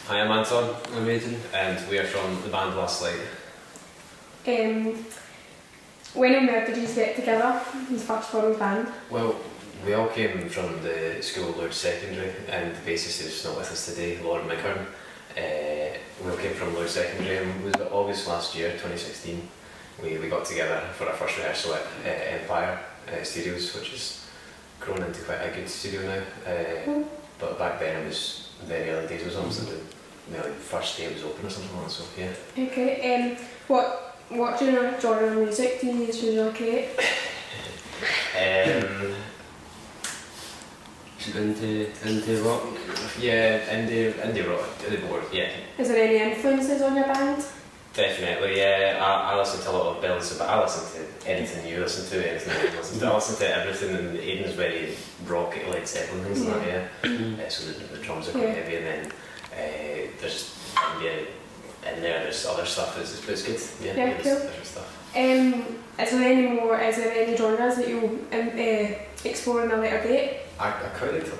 Hi, I'm Anton, I'm Aidan. and we are from the band Last Light. When and where did you get together as first formed band? Well, we all came from the school Lord Secondary, and the bassist is not with us today, Lauren McKern. We all came from Lord Secondary, and it was August last year, 2016. We got together for our first rehearsal at Empire Studios, which has grown into quite a good studio now. But back then it was very early days. It was almost like the first day it was open or something like that. So yeah. Okay. What genre of music do you usually create? Indie rock. Yeah, indie rock, the board, yeah. Is there any influences on your band? Definitely, yeah. I listen to a lot of Bills, but I listen to anything you listen to, anything I listen to. I listen to everything, and Aiden's very rock, Led Zeppelin, things like that, yeah. So the drums are quite heavy, and then there's India in there, there's other stuff, but it's good, yeah. Yeah, cool. Different stuff. Is there any genres that you'll explore in a later date? I quite like to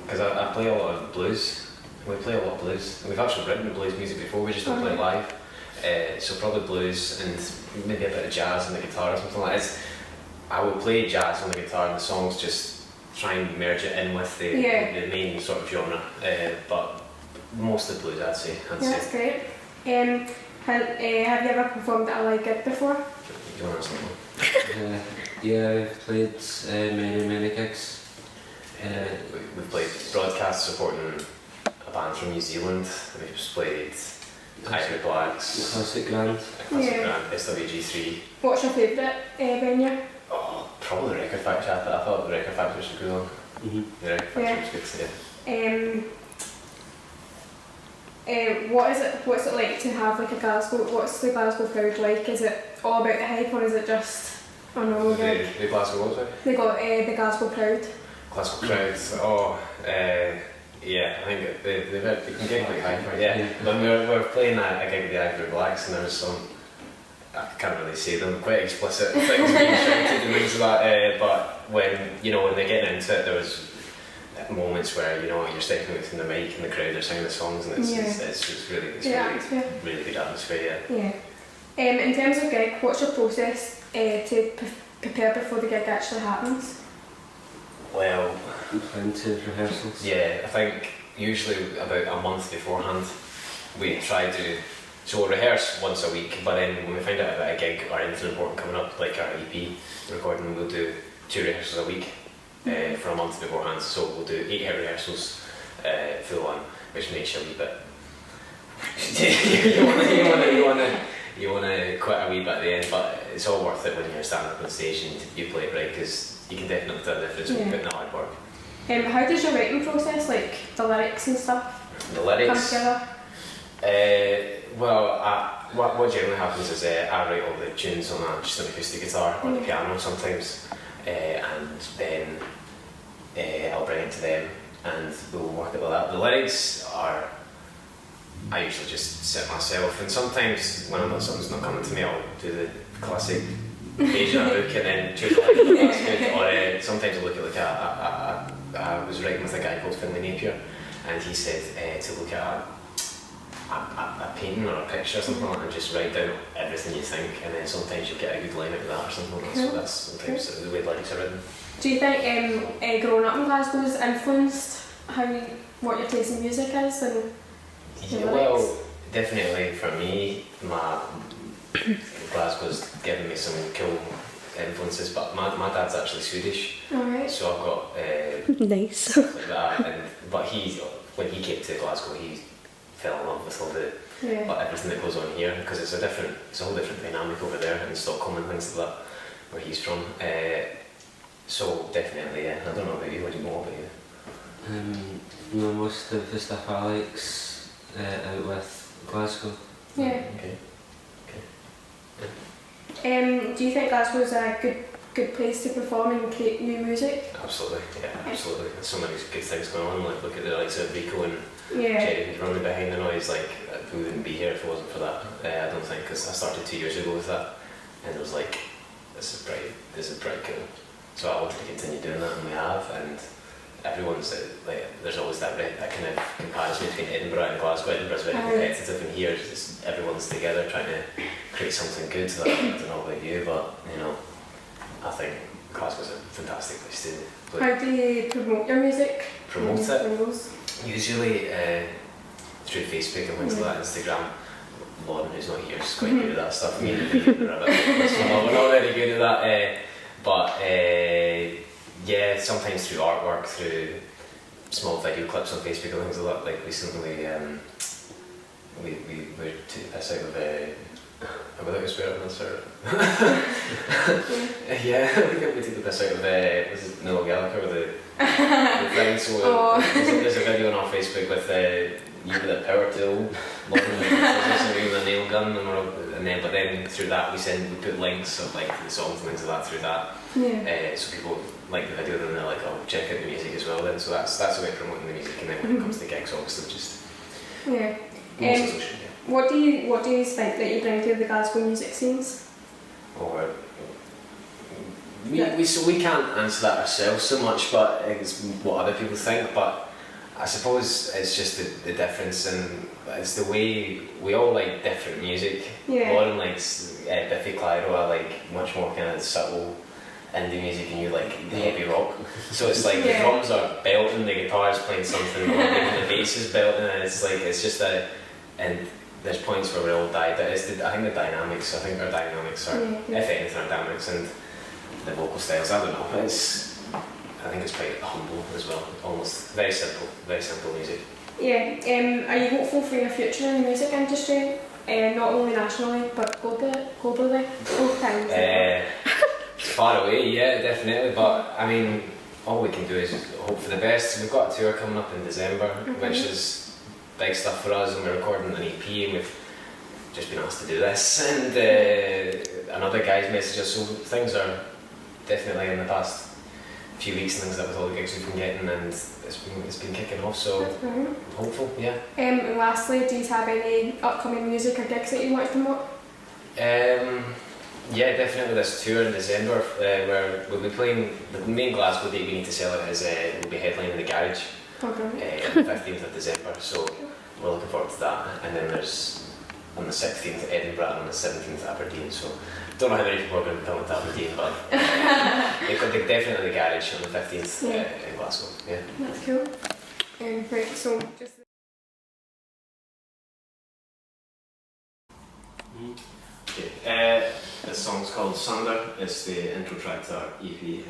because I play a lot of blues. We play a lot of blues. And we've actually written blues music before, we just don't play it live. So probably blues and maybe a bit of jazz on the guitar or something like that. I would play jazz on the guitar and the songs just try and merge it in with the main sort of genre. But mostly blues, I'd say. That's great. Have you ever performed at a live gig before? Do you want to ask something? Yeah, I've played many gigs. We've played broadcast supporting a band from New Zealand. We've played Ivory Blacks, Classic Grand. Grand, SWG3. What's your favourite venue? Oh, probably the Record Factory. I thought the Record Factory was a good one. The Record Factory was good, yeah. What's it like to have like a Glasgow? What's the Glasgow crowd like? Is it all about the hype, or is it just a normal gig? The Glasgow what, sorry? They got the Glasgow crowd. Glasgow crowd. Yeah, I think they can get quite high. Yeah, when we were playing a gig with the Ivory Blacks, and there was some, I can't really say them, quite explicit things being shouted and things like that. But when they're getting into it, there was moments where you're stepping within the mic and the crowd are singing the songs, and it's really good atmosphere. Yeah. In terms of gig, what's your process to prepare before the gig actually happens? Well, Plenty of rehearsals. yeah, I think usually about a month beforehand we try to. So we'll rehearse once a week, but then when we find out about a gig or anything important coming up, like our EP recording, we'll do 2 rehearsals a week for a month beforehand. So we'll do 8 rehearsals full on, which makes you a wee bit. you want to quit a wee bit at the end, but it's all worth it when you're standing up on stage and you play it right, because you can definitely tell the difference when you put in the hard work. How does your writing process, like the lyrics and stuff, The lyrics come together? What generally happens is I write all the tunes on just an acoustic guitar or the piano sometimes, and then I'll bring it to them and we'll work it with that. The lyrics are, I usually just sit myself, and sometimes when something's not coming to me, I'll do the classic page in a book and then choose a line that's good. Or sometimes I'll look at I was writing with a guy called Finlay Napier, and he said to look at a painting or a picture or something like that and just write down everything you think, and then sometimes you'll get a good line out of that or something like that. So that's sometimes the way lyrics are written. Do you think growing up in Glasgow has influenced what your taste in music is and your lyrics? Well, definitely for me, Glasgow's given me some cool influences, but my dad's actually Swedish, so I've got nice stuff like that. But when he came to Glasgow, he fell in love with all the everything that goes on here, because it's a whole different dynamic over there in Stockholm and things like that, where he's from. So definitely, yeah. I don't know about you. What do you know about you? Most of the stuff I like's out with Glasgow. Yeah. Okay. Do you think Glasgow is a good place to perform and create new music? Absolutely, yeah, absolutely. There's so many good things going on. Like look at the likes of Rico and Jerry who's running behind the noise. Like we wouldn't be here if it wasn't for that. I don't think, because I started 2 years ago with that, and it was like, this is pretty cool. So I wanted to continue doing that, and we have, and everyone's like there's always that kind of comparison between Edinburgh and Glasgow. Edinburgh's very competitive, and here everyone's together trying to create something good. So I don't know about you, but you know, I think Glasgow's a fantastic place to play. How do you promote your music? Promote it? Usually through Facebook and things like that, Instagram. Lauren, who's not here, is quite good at that stuff. Me and we're not very good at that. But yeah, sometimes through artwork, through small video clips on Facebook and things like that. Like recently, we took the piss out of I'm without a swear on this, or yeah, we took the piss out of was it Noel Gallagher with the thing. So there's a video on our Facebook with you with a power tool, Lauren with a nail gun, and then but then through that we put links of like the songs and things like that through that. So people like the video, then they're like, oh, check out the music as well. Then so that's a way of promoting the music, and then when it comes to gigs, obviously just mostly social. What do you think that you bring to the Glasgow music scenes? We can't answer that ourselves so much, but it's what other people think. But I suppose it's just the difference, and it's the way we all like different music. Lauren likes Biffy Clyro. I like much more kind of subtle indie music, and you like the heavy rock. So it's like the drums are belting, the guitar's playing something, and the bass is belting, and it's just and there's points where we're all I think the dynamics. I think our dynamics are, if anything, our dynamics and the vocal styles. I don't know. I think it's quite humble as well. Almost very simple music. Yeah. Are you hopeful for your future in the music industry? Not only nationally but globally. Both times. It's far away, yeah, definitely. But I mean, all we can do is hope for the best. We've got a tour coming up in December, which is big stuff for us, and we're recording an EP, and we've just been asked to do this, and another guy's messaged us, so things are definitely in the past few weeks and things like that with all the gigs we've been getting, and it's been kicking off, so hopeful, yeah. And lastly, do you have any upcoming music or gigs that you want to promote? Yeah, definitely this tour in December, where we'll be playing, the main Glasgow date we need to sell it is we'll be headlining the Garage. On the 15th of December, so we're looking forward to that. And then there's on the 16th Edinburgh and on the 17th Aberdeen, so don't know how many people are going to be coming to Aberdeen, but they're definitely the Garage on the 15th in Glasgow. Yeah. That's cool. Right, so just this song's called Sunder. It's the intro track to our EP.